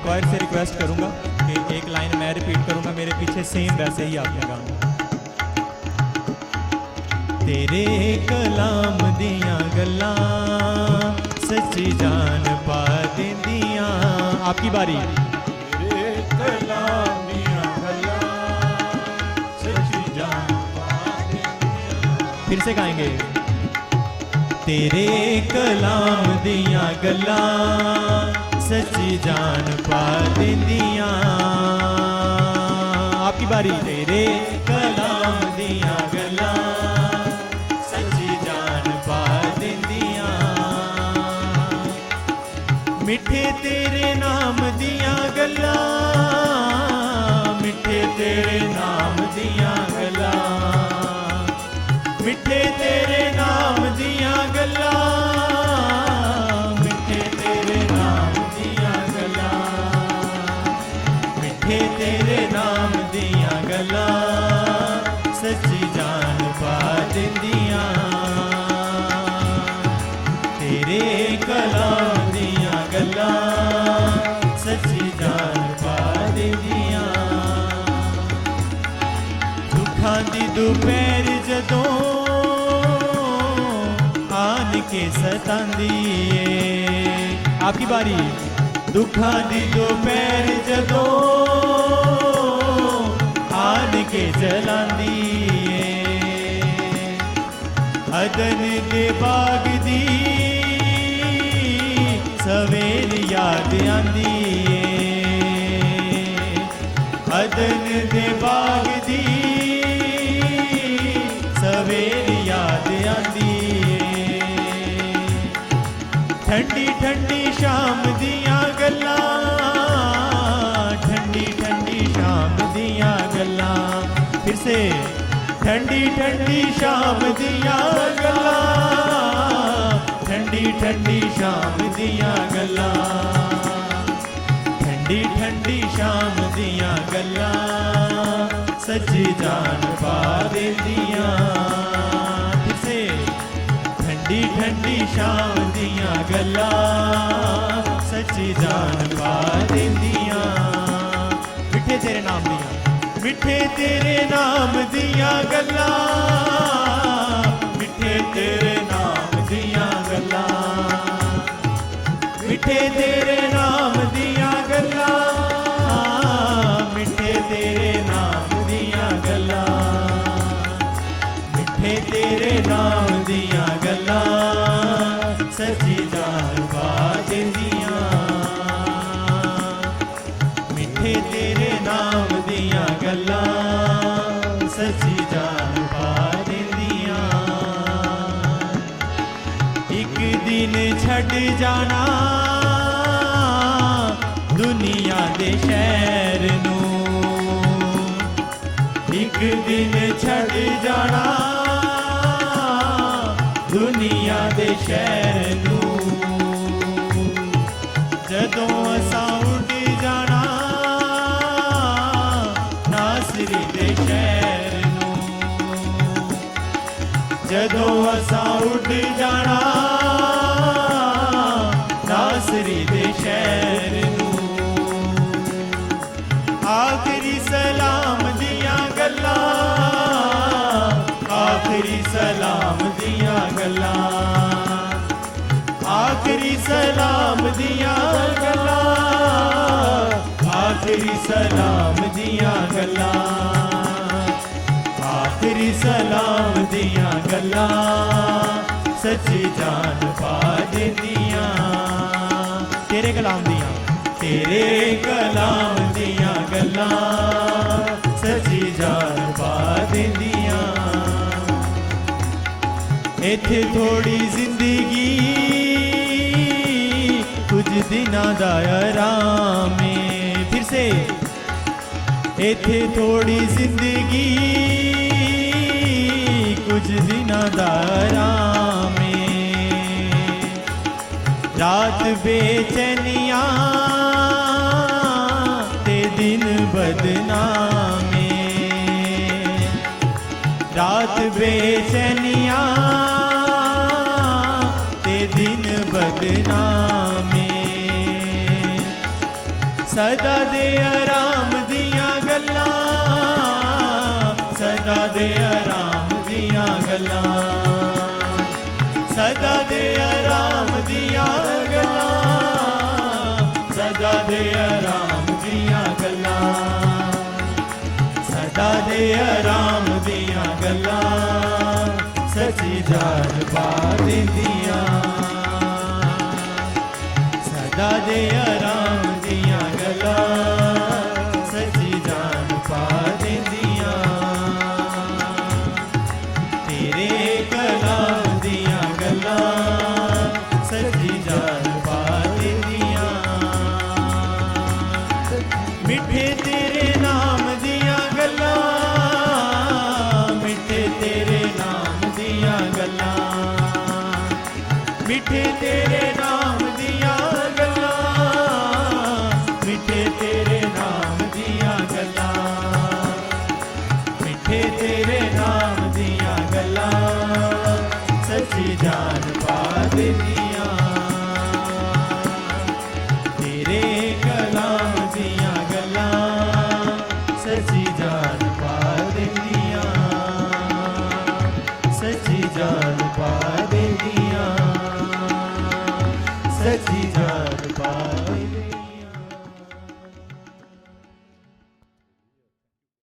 क्वायर से रिक्वेस्ट करूंगा कि एक लाइन मैं रिपीट करूंगा, मेरे पीछे सेम वैसे ही आपने गाना। तेरे कलाम दियां गल्लां सच्ची जान पा देंदियां। आपकी बारी। तेरे कलाम दियां गल्लां सच्ची जान पा देंदियां। फिर से गाएंगे। तेरे कलाम दियां गल्लां सच्ची जान पा देंदियां। आपकी बारी। तेरे कलाम दियां गल्लां सच्ची जान पा देंदियां। मिठे तेरे नाम दियां गल्लां, मिठे तेरे नाम दियां गल्लां, मिठे तेरे नाम दियां गल्लां, मिठे तेरे नाम दियां गल्लां, मिठे तेरे नाम दियां गल्लां सच्ची जान पा देंदियां। तेरे कलाम दियां गल्लां सच्ची जान पा देंदियां। दुखां दी दोपहर जदों आन के सतांदी ए। आपकी बारी। दुखां दी दोपहर जदों आन के जलांदी ए। अदन दे बाग दी सवेर याद आंदी ए। अदन दे बाग दी सवेर याद आंदी ए। ठंडी ठंडी शाम दियां गल्लां, ठंडी ठंडी शाम दियां गल्लां। फिर से। ठंडी ठंडी शाम दियां गल्लां, ठंडी ठंडी शाम दियां गल्लां, ठंडी ठंडी शाम दियां गल्लां सच्ची जान पा देंदियां। फिर से। ठंडी ठंडी शाम दियां गल्लां सच्ची जान पा देंदियां। मिठे तेरे नाम दियां, मिठे तेरे नाम दियां गल्लां, मिठे तेरे नाम दियां गल्लां, मिठे तेरे नाम दियां गल्लां, मिठे तेरे नाम दियां गल्लां, मिठे तेरे नाम दियां गल्लां सच्ची जान पा देंदियां। मिठे तेरे नाम दियां गल्लां सच्ची जान पा देंदियां। एक दिन छड़ जाना दुनिया दे शहर नूं, एक दिन छड़ जाना दुनिया दे शहर नूं। जदों असां उड़ जाना नासरी दे शहर नूं, जदों असां उड़ जाना नासरी दे शहर नूं। आखिरी सलाम दियां गल्लां, आखिरी सलाम दियां गल्लां, आखिरी सलाम दियां गल्लां, आखिरी सलाम दियां गल्लां, आखिरी सलाम दियां गल्लां सच्ची जान पा देंदियां। तेरे कलाम दियां, तेरे कलाम दियां गल्लां सच्ची जान पा देंदियां। इत्थे थोड़ी जिंदगी कुछ दिनां दा आराम है। फिर से। इत्थे थोड़ी जिंदगी कुछ दिनां दा आराम है। रात बेचैनियां ते दिन बदनाम है। रात बेचैनियां ते दिन बदनाम है। दे आराम दियां गल्लां, सदा दे आराम दियां गल्लां, सदा दे आराम दियां गल्लां, सदा दे आराम दियां गल्लां, सदा दे आराम दियां गल्लां, सची जान पा दिंदियां, सदा दे आराम दियां गल्लां, सची जान पा दिंदियां, तेरे कलाम दियां गल्लां, सची जान पा दिंदियां, मिठे तेरे नाम दियां गल्लां, मिठे तेरे नाम दियां गल्लां, मिठे तेरे नाम दियां गल्लां, मिठे तेरे नाम दियां गल्लां, मिठे तेरे नाम दियां गल्लां, सच्ची जान पा दिंदियां।